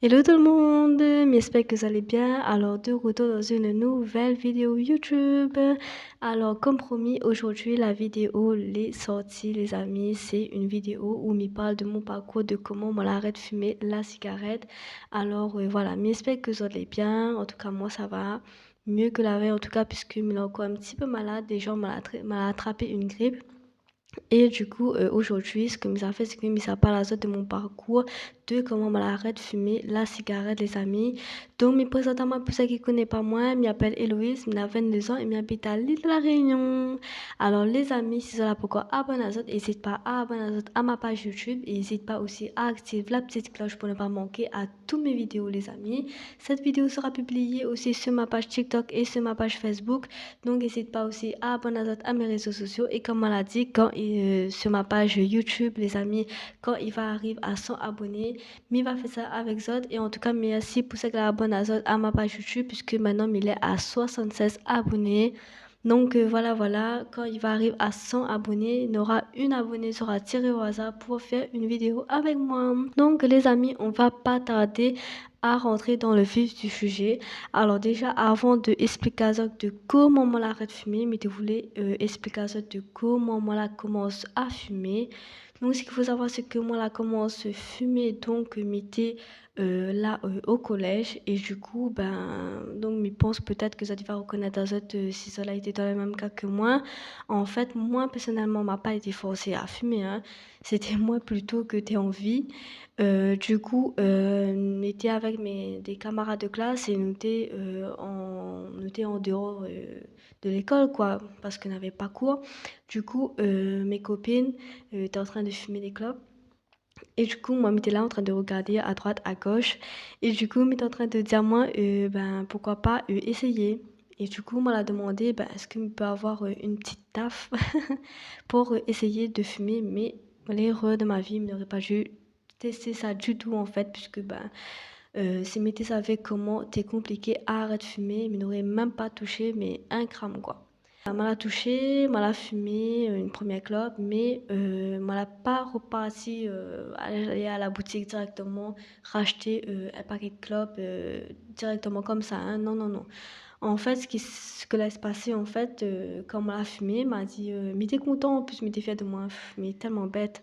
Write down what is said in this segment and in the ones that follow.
Hello tout le monde, j'espère que vous allez bien. Alors, de retour dans une nouvelle vidéo YouTube. Alors, comme promis, aujourd'hui, la vidéo, les sorties, les amis, c'est une vidéo où je parle de mon parcours, de comment on arrête de fumer la cigarette. Alors, voilà, j'espère que vous allez bien. En tout cas, moi, ça va mieux que la veille, en tout cas, puisque je suis encore un petit peu malade. Déjà, m'a attrapé une grippe. Et du coup, aujourd'hui, ce que ça fait, c'est que ça parle de mon parcours, de comment on arrête de fumer la cigarette, les amis. Donc, me présente à moi, pour ceux qui ne connaissent pas moi, je m'appelle Héloïse, j'ai 22 ans et j'habite à l'île de la Réunion. Alors, les amis, si vous êtes là pourquoi abonnez vous n'hésitez pas à abonner à ma page YouTube et n'hésitez pas aussi à activer la petite cloche pour ne pas manquer à toutes mes vidéos, les amis. Cette vidéo sera publiée aussi sur ma page TikTok et sur ma page Facebook. Donc, n'hésitez pas aussi à abonner à mes réseaux sociaux. Et comme on l'a dit, sur ma page YouTube, les amis, quand il va arriver à 100 abonnés, il va faire ça avec Zod. Et en tout cas, merci pour ceux qui abonnent à Zod à ma page YouTube, puisque maintenant, il est à 76 abonnés. Donc voilà, quand il va arriver à 100 abonnés, il y aura une abonnée sera tirée au hasard pour faire une vidéo avec moi. Donc les amis, on va pas tarder à rentrer dans le vif du sujet. Alors déjà, avant de expliquer de comment on arrête de fumer, mais je voulais expliquer de comment on commence à fumer. Donc ce qu'il faut savoir, c'est que moi, là, commence à fumer, donc m'était là au collège. Et du coup, donc, je pense peut-être que ça va reconnaître à si ça a été dans le même cas que moi. En fait, moi, personnellement, m'a pas été forcée à fumer, hein. C'était moi plutôt que t'es envie. Du coup, on était avec des camarades de classe et nous étions en dehors de l'école, quoi, parce qu'on n'avait pas cours. Du coup, mes copines étaient en train de fumer des clopes. Et du coup, moi, j'étais là en train de regarder à droite, à gauche. Et du coup, j'étais en train de dire, moi, pourquoi pas essayer. Et du coup, moi, elle a demandé, est-ce que je peux avoir une petite taf pour essayer de fumer. Mais l'erreur de ma vie, je n'aurais pas dû tester ça du tout, en fait, puisque, si je savais comment t'es compliqué à arrêter de fumer, je n'aurais même pas touché, mais un gramme, quoi. Elle m'a touché, m'a fumé une première clope, mais m'a pas reparti aller à la boutique directement, racheter un paquet de clopes directement comme ça, hein. Non, non, non. En fait, ce que laisse passer, en fait, quand m'a fumé, m'a dit, mais t'es content, en plus, mais t'es fier de moi, mais tellement bête.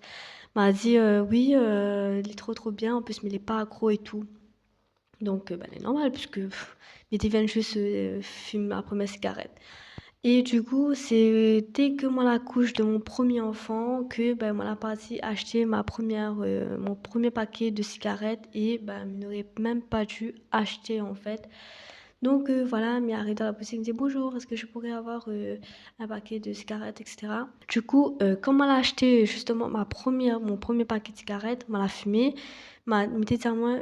M'a dit, oui, il est trop trop bien, en plus, mais il est pas accro et tout. Donc, c'est normal, puisque mais t'es viens juste fumer ma première cigarette. Et du coup, c'est dès que moi la couche de mon premier enfant que moi la partie acheter mon premier paquet de cigarettes et je n'aurais même pas dû acheter en fait. Donc voilà, m'y arrive dans la boutique, me dit bonjour, est-ce que je pourrais avoir un paquet de cigarettes, etc. Du coup, quand elle a acheté justement mon premier paquet de cigarettes, elle a fumé, me dit à moi,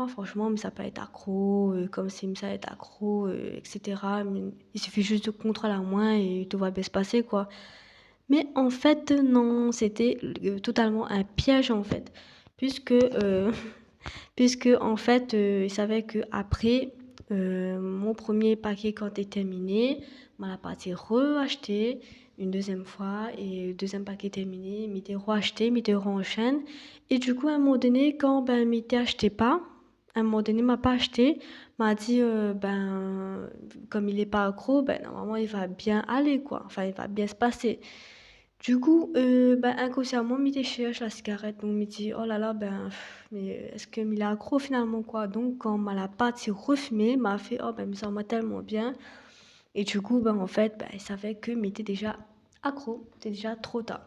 franchement, mais ça peut être accro, comme si ça être accro, etc. Mais il suffit juste de contrôler à moins et tout va bien se passer, quoi. Mais en fait, non, c'était totalement un piège, en fait. Puisque, puisque en fait, il savait que après mon premier paquet quand est terminé, m'a la partie re-acheté une deuxième fois et le deuxième paquet terminé, m'était re-acheté, m'était re-enchaîne. Et du coup, à un moment donné, quand m'était acheté pas, à un moment donné, m'a pas acheté, m'a dit comme il est pas accro, normalement il va bien aller quoi, enfin il va bien se passer. Du coup, inconsciemment, je cherche la cigarette. Donc, je me dis, oh là là, mais est-ce qu'il est accro finalement, quoi? Donc, quand m'a la partie refumée, m'a fait, oh, mais ça m'a tellement bien. Et du coup, en fait, il savait que m'était déjà accro. C'était déjà trop tard.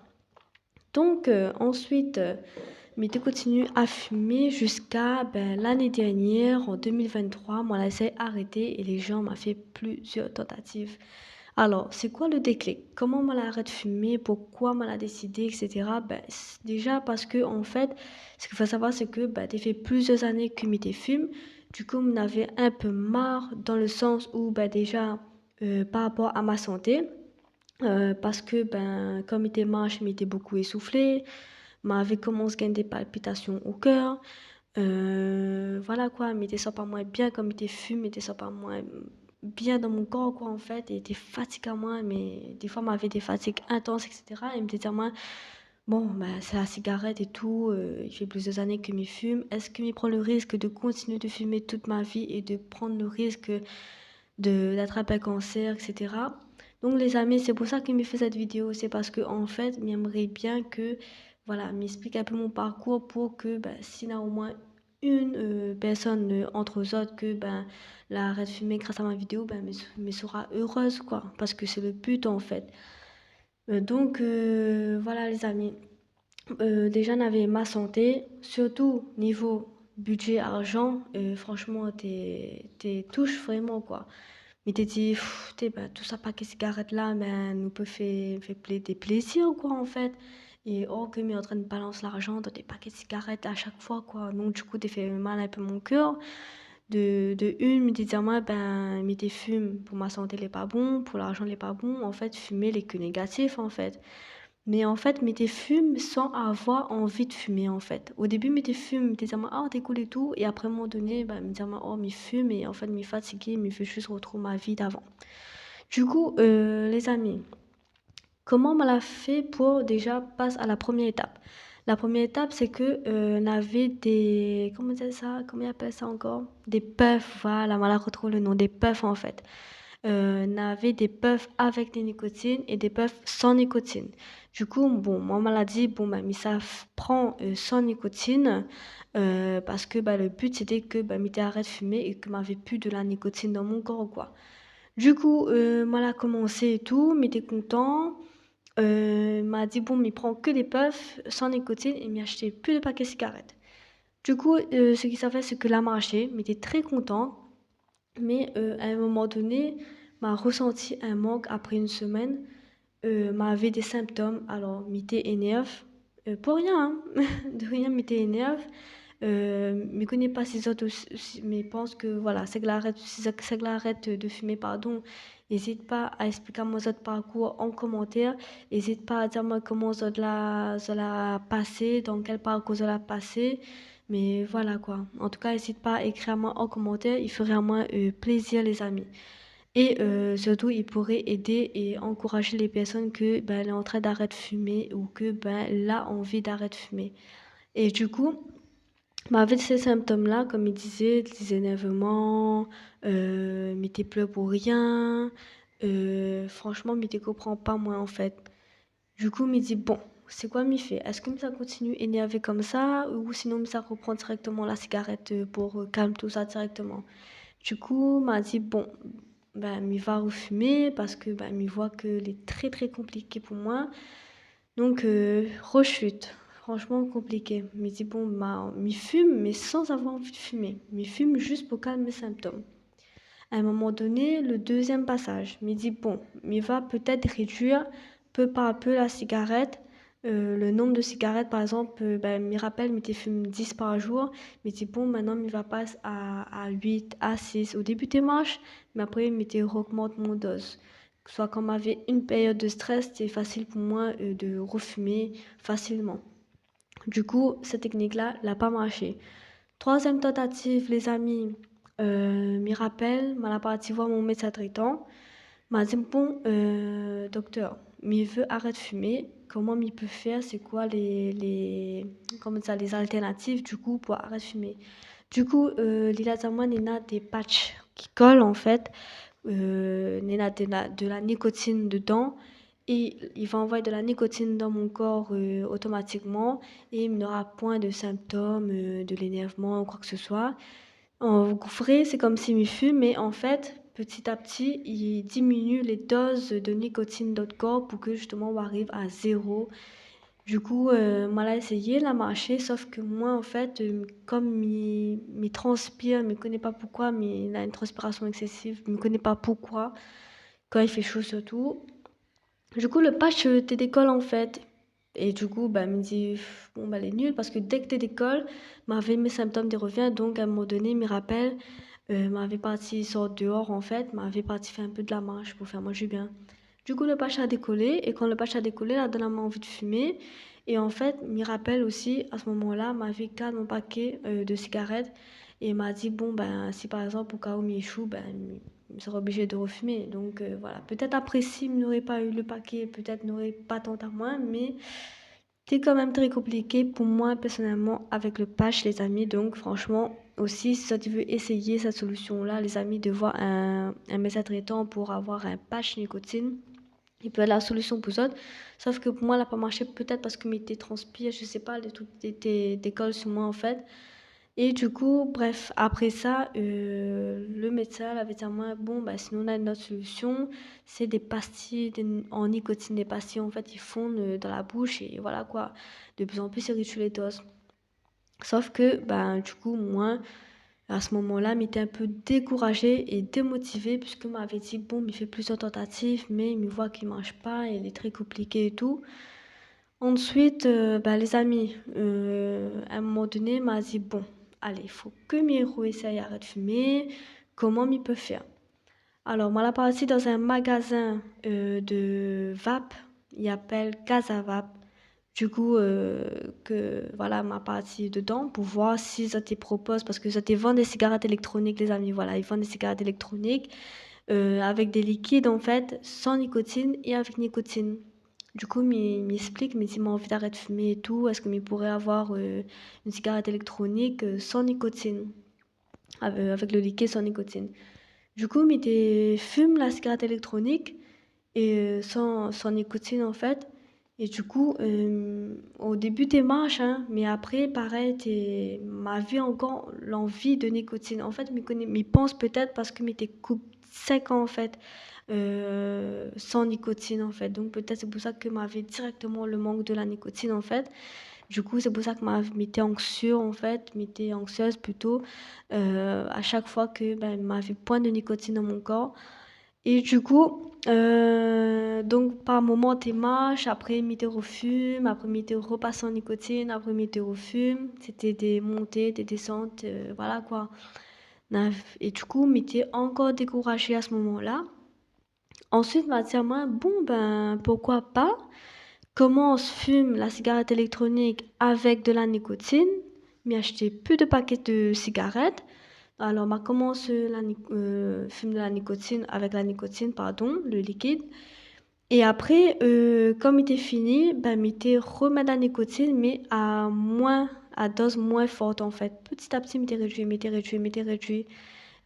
Donc, ensuite, m'était continue à fumer jusqu'à l'année dernière, en 2023. Moi, là, j'ai arrêté et les gens m'ont fait plusieurs tentatives. Alors, c'est quoi le déclic? Comment on arrête de fumer? Pourquoi on a décidé, etc. Déjà parce que, en fait, ce qu'il faut savoir, c'est que ça fait plusieurs années que je fume. Du coup, on avait un peu marre dans le sens où, déjà, par rapport à ma santé, parce que, comme il était marre, je m'étais beaucoup essoufflée, m'avait commencé à gagner des palpitations au cœur. Voilà quoi, mais était ça pas moins bien comme il était fume, était ça pas moins bien dans mon corps quoi en fait, et était fatigué à moi, mais des fois m'avait des fatigues intenses etc. Et me disait moi Bon, bah, c'est la cigarette et tout, il fait plusieurs années que m'y fume. Est-ce que m'y prend le risque de continuer de fumer toute ma vie et de prendre le risque de d'attraper un cancer, et cetera? Donc les amis, c'est pour ça que m'y fait cette vidéo. C'est parce que en fait, m'aimerait bien que, voilà, m'explique un peu mon parcours pour que, bah, s'il y a au moins une personne entre eux autres que, ben, la arrête de fumer grâce à ma vidéo, ben, me sera heureuse, quoi. Parce que c'est le but, en fait. Donc, voilà, les amis. Déjà, on avait ma santé, surtout niveau budget, argent. Franchement, t'es touche vraiment, quoi. Mais t'es dit, pff, ben, tout ça, paquet de cigarettes là, ben, nous peut faire des plaisirs, quoi, en fait. Et oh, que m'est en train de balancer l'argent dans des paquets de cigarettes à chaque fois, quoi. Donc, du coup, t'es fait mal un peu mon cœur. De une, me dire, moi, ben, mais t'es fumes, pour ma santé, n'est pas bon, pour l'argent, n'est pas bon. En fait, fumer, les que négatif, en fait. Mais en fait, mais t'es fumes sans avoir envie de fumer, en fait. Au début, mais t'es fumes, t'es dire, ah, t'es cool et tout. Et après, à un moment donné, bah, me dire, oh, mais fume. Et en fait, me fatiguer, me fait juste retrouver ma vie d'avant. Du coup, les amis, comment on l'a fait pour déjà passer à la première étape? La première étape, c'est que on avait des, comment dire ça? Comment on appelle ça encore? Des puffs, voilà, on a retrouvé le nom, des puffs en fait. On avait des puffs avec des nicotines et des puffs sans nicotine. Du coup, bon, moi, on m'a dit, bon, bah, mais ça prend sans nicotine parce que bah, le but, c'était que bah, m'était arrête de fumer et que m'avait plus de la nicotine dans mon corps, quoi. Du coup, moi, elle a commencé et tout, m'était content. M'a dit, bon, mais prend que des puffs sans nicotine et m'y acheté plus de paquets de cigarettes. Du coup, ce qui s'est fait, c'est que là, marché, m'était très content. Mais à un moment donné, m'a ressenti un manque après une semaine, m'avait des symptômes. Alors, m'était énerve, pour rien, hein, de rien, m'était énerve. Mais connais pas ces autres aussi, mais pense que voilà, c'est que l'arrête de fumer, pardon. N'hésite pas à expliquer à mon autre parcours en commentaire. N'hésite pas à dire moi comment ça l'a passé, dans quel parcours ça l'a passé. Mais voilà quoi. En tout cas, n'hésite pas à écrire à moi en commentaire. Il ferait à moi plaisir, les amis. Et surtout, il pourrait aider et encourager les personnes que ben, elle est en train d'arrêter de fumer ou que ben, elle a envie d'arrêter de fumer. Et du coup, bah, avec ces symptômes-là, comme il disait, des énervements, mais t'es pleures pour rien, franchement, mais t'es comprends pas moi en fait. Du coup, il dit bon, c'est quoi m'y fait? Est-ce que ça continue énervé comme ça ou sinon ça reprend directement la cigarette pour calmer tout ça directement? Du coup, m'a dit bon, ben m'y va refumer parce que ben m'y voit que est très très compliqué pour moi. Donc, rechute, franchement compliqué. Me dit bon, bah, m'y fume, mais sans avoir envie de fumer. M'y fume juste pour calmer mes symptômes. À un moment donné, le deuxième passage, me dit bon, m'y va peut-être réduire peu par peu la cigarette. Le nombre de cigarettes, par exemple, ben, m'y rappelle, m'y fume 10 par jour. Me dit bon, maintenant, m'y va passer à 8, à 6. Au début, t'es marche, mais après, m'y augmente mon dose. Soit quand m'avait une période de stress, c'est facile pour moi de refumer facilement. Du coup, cette technique-là n'a pas marché. Troisième tentative, les amis, m'y rappelle, m'a parti voir mon médecin traitant, m'a dit bon, docteur, m'y veut arrêter de fumer. Comment m'y peut faire? C'est quoi comment ça, les alternatives du coup pour arrêter de fumer? Du coup, il a dit moi, il y a des patchs qui collent en fait de la nicotine dedans et il va envoyer de la nicotine dans mon corps automatiquement et il n'aura point de symptômes, de l'énervement ou quoi que ce soit. En vrai, c'est comme s'il me fume, mais en fait, petit à petit, il diminue les doses de nicotine dans notre corps pour que justement on arrive à zéro. Du coup, moi, là, essayé, la marché, sauf que moi, en fait, comme il transpire, je ne connais pas pourquoi, mais il a une transpiration excessive, je ne connais pas pourquoi, quand il fait chaud surtout. Du coup, le patch te décolle, en fait. Et du coup, bah, il me dit, bon, bah, elle est nulle, parce que dès que tu décolles, m'avait mes symptômes de revient, donc à un moment donné, il me rappelle, m'avait parti sort dehors, en fait, m'avait parti faire un peu de la marche pour faire moi du bien. Du coup, le patch a décollé, et quand le patch a décollé, là, donne moi envie de fumer. Et en fait, il me rappelle aussi, à ce moment-là, m'avait cadré mon paquet de cigarettes, et il m'a dit, bon, ben, si par exemple, au cas où il échoue, ben, il sera obligé de refumer. Donc, voilà. Peut-être après, s'il n'aurait pas eu le paquet, peut-être n'aurait pas tant à moi, mais C'est quand même très compliqué pour moi personnellement avec le patch, les amis. Donc franchement, aussi, si tu veux essayer cette solution-là, les amis, de voir un médecin traitant pour avoir un patch nicotine, il peut être la solution pour ça. Sauf que pour moi, elle n'a pas marché peut-être parce que mes tés transpirent, je sais pas, les trucs décollent sur moi en fait. Et du coup, bref, après ça, le médecin avait dit à moi, bon, bah, sinon on a une autre solution, c'est des pastilles en nicotine, des pastilles en fait, ils fondent dans la bouche et voilà quoi, de plus en plus ils réduisent les doses. Sauf que, ben, du coup, moi, à ce moment-là, m'était un peu découragée et démotivée puisque m'avait dit, bon, il fait plusieurs tentatives, mais il me voit qu'il mange pas, il est très compliqué et tout. Ensuite, bah, les amis, à un moment donné, m'a dit, bon, allez, il faut que Miro essaye d'arrêter de fumer. Comment il peut faire? Alors, moi, là, parti dans un magasin de vape, il appelle Casa Vape. Du coup, voilà, m'a partie dedans pour voir si ça te propose, parce que ça te vend des cigarettes électroniques, les amis. Voilà, ils vendent des cigarettes électroniques avec des liquides, en fait, sans nicotine et avec nicotine. Du coup, m'explique, mais s'il m'a envie d'arrêter de fumer et tout, est-ce que il pourrait avoir une cigarette électronique sans nicotine, avec le liquide sans nicotine. Du coup, il fume la cigarette électronique et sans nicotine en fait. Et du coup, au début, t'es marche, hein, mais après, pareil, m'a vu encore l'envie de nicotine. En fait, m'y pense peut-être parce que m'était coupe sec en fait, sans nicotine en fait. Donc peut-être c'est pour ça que m'avait directement le manque de la nicotine en fait. Du coup, c'est pour ça que m'était anxieux en fait, m'était anxieuse plutôt à chaque fois que ben, m'avait point de nicotine dans mon corps. Et du coup, donc par moment, t'es marche, après m'était refume, après m'était repasse en nicotine, après m'était refume. C'était des montées, des descentes, voilà quoi. Et du coup, m'était encore découragée à ce moment-là. Ensuite, m'a dit à moi, bon ben pourquoi pas? Commence, fume la cigarette électronique avec de la nicotine, mais acheter plus de paquets de cigarettes. Alors, ma commence fume de la nicotine avec la nicotine, pardon, le liquide. Et après, comme il était fini, ben, il était remettre la nicotine, mais à dose moins forte en fait. Petit à petit, il était réduit, il était réduit, il était réduit.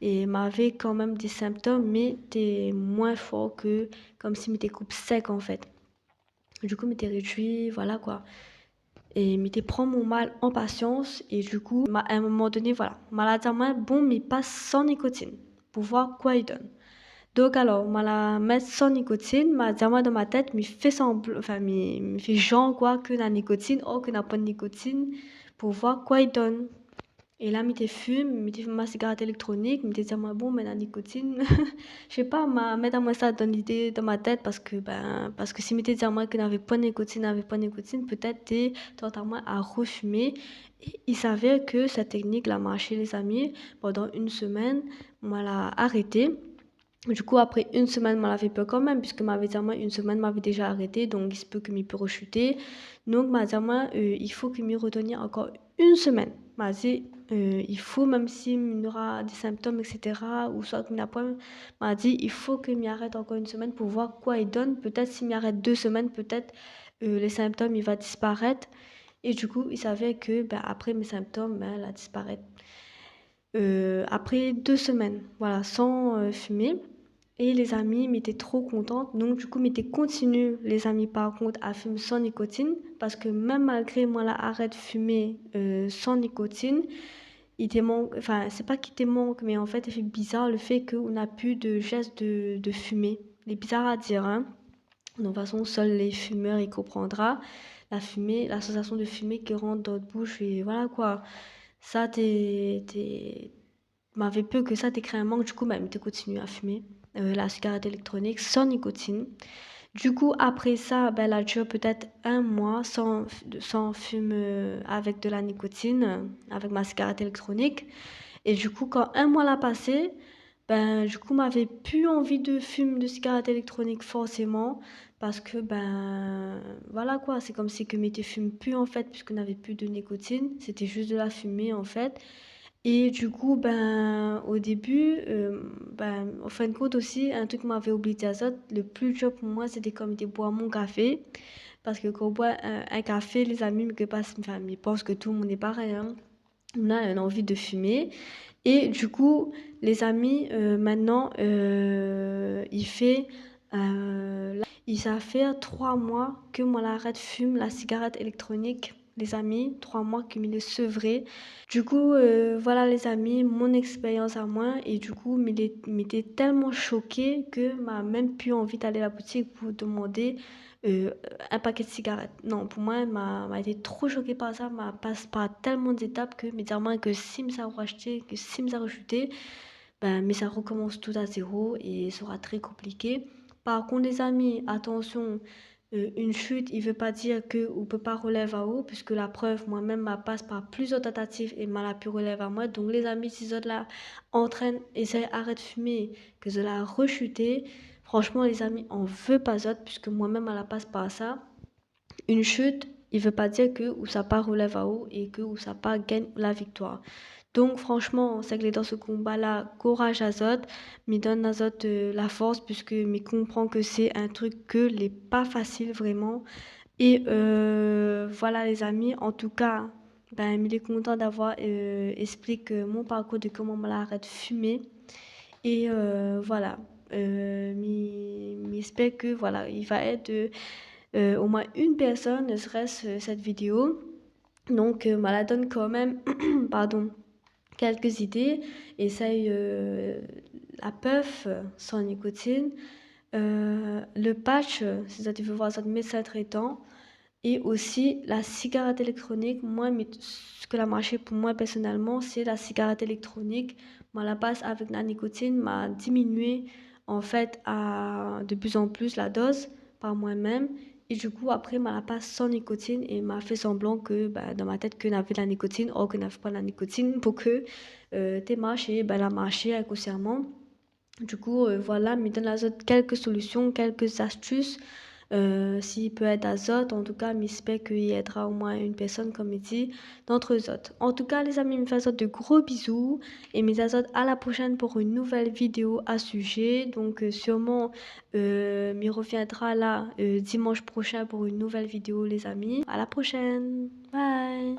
Et m'avait quand même des symptômes, mais c'était moins fort que comme si m'était coupe sec en fait. Du coup, m'était réduit, voilà quoi. Et m'était prend mon mal en patience. Et du coup, à un moment donné, voilà, malade à moi, bon, mais pas sans nicotine, pour voir quoi il donne. Donc alors, m'a la mettre sans nicotine, m'a dit à moi dans ma tête, me fait semblant, enfin, me fait genre quoi que la nicotine, oh, que n'a pas de nicotine, pour voir quoi il donne. Et là, m'était fume, m'était fume ma cigarette électronique, m'était dit à moi, bon, mais la nicotine, je sais pas, mettre à moi ça dans l'idée, dans ma tête, parce que si m'était dit à moi qu'il n'avait pas de nicotine, n'avait pas de nicotine, peut-être t'es à moi à refumer. Et il s'avère que cette technique l'a marché, les amis, pendant une semaine, moi l'a arrêté. Du coup, après une semaine, m'en avait peur quand même, puisque m'avait dit à moi, une semaine m'avait déjà arrêté, donc il se peut que m'y peut rechuter. Donc, m'a dit à moi, il faut que m'y redonne encore une semaine. M'a dit, il faut, même s'il y aura des symptômes, etc., ou soit qu'il n'a pas, m'a dit, il faut que m'y arrête encore une semaine pour voir quoi il donne. Peut-être s'il m'y arrête 2 semaines, peut-être les symptômes, il va disparaître. Et du coup, il savait que, ben, après mes symptômes, ben, elle a disparu. Après 2 semaines, voilà, sans fumer. Et les amis m'étaient trop contentes. Donc, du coup, m'étaient continue, les amis, par contre, à fumer sans nicotine. Parce que même malgré moi, la arrête de fumer sans nicotine, il te manque, enfin, c'est pas qu'il te manque, mais en fait, il fait bizarre le fait qu'on n'a plus de geste de fumer. Il est bizarre à dire, hein. De toute façon, seuls les fumeurs, ils comprendront. La fumée, la sensation de fumée qui rentre dans votre bouche, et voilà quoi. Ça, m'avait peu que ça, t'es créé un manque, du coup, bah, t'es continué à fumer la cigarette électronique sans nicotine. Du coup, après ça, ben, elle a duré peut-être un mois sans fumer avec de la nicotine, avec ma cigarette électronique. Et du coup, quand un mois l'a passé, ben, du coup, m'avait plus envie de fumer de cigarette électronique forcément, parce que, ben, voilà quoi, c'est comme si que m'était fume plus en fait, puisqu'on n'avait plus de nicotine, c'était juste de la fumée en fait. Et du coup, ben, au début, ben, en fin de compte aussi, un truc que m'avait oublié de dire ça, le plus dur pour moi, c'était comme de boire mon café. Parce que quand on boit un café, les amis, mais que passe, enfin, ils pensent que tout le monde est pareil, hein. On a une envie de fumer. Et du coup, les amis, maintenant, ça fait 3 mois que moi l'arrête fume la cigarette électronique, les amis, 3 mois que me l'ai sevré. Du coup, voilà les amis, mon expérience à moi. Et du coup, m'était tellement choquée que m'a même plus envie d'aller à la boutique pour demander euh, un paquet de cigarettes. Non, pour moi, m'a été trop choquée par ça, m'a passe par tellement d'étapes que me dire moi que si me ça racheté, que si me ça rechuté, ben mais ça recommence tout à zéro et ce sera très compliqué. Par contre, les amis, attention, une chute, il veut pas dire que on peut pas relever à haut, puisque la preuve, moi-même, ma passe par plusieurs tentatives et m'a la pu relever à moi. Donc, les amis, si vous êtes là, entraîne, essaye, arrête de fumer, que je la rechuter. Franchement, les amis, on veut pas d'autre, puisque moi-même, à la passe par ça. Une chute, il veut pas dire que ou ça pas relève à haut et que ou ça pas gagne la victoire. Donc franchement, c'est que dans ce combat-là, courage à Zot, me donne à Zot la force puisque me comprend que c'est un truc que n'est pas facile vraiment. Et voilà les amis, en tout cas, ben, il est content d'avoir expliqué mon parcours de comment on l'arrête de fumer. Et voilà, j'espère que voilà, il va être au moins une personne, ne serait-ce cette vidéo. Donc, la donne quand même, pardon, quelques idées. Essaye la puff sans nicotine, le patch, si ça tu veux voir ça de médecin traitant, et aussi la cigarette électronique. Moi, ce que a marché pour moi personnellement, c'est la cigarette électronique. Moi, la passe avec la nicotine m'a diminué en fait de plus en plus la dose par moi-même. Et du coup, après, la passe sans nicotine et m'a fait semblant que bah, dans ma tête, que n'avait de la nicotine, or que n'avait pas de la nicotine pour que t'es marché, bah, la marché inconsciemment. Du coup, voilà, me donne quelques solutions, quelques astuces. S'il peut être azote, en tout cas, j'espère qu'il aidera au moins une personne, comme il dit, d'entre eux autres. En tout cas, les amis, me fais de gros bisous et mes azotes à la prochaine pour une nouvelle vidéo à sujet. Donc, sûrement, m'y reviendra là dimanche prochain pour une nouvelle vidéo, les amis. À la prochaine. Bye.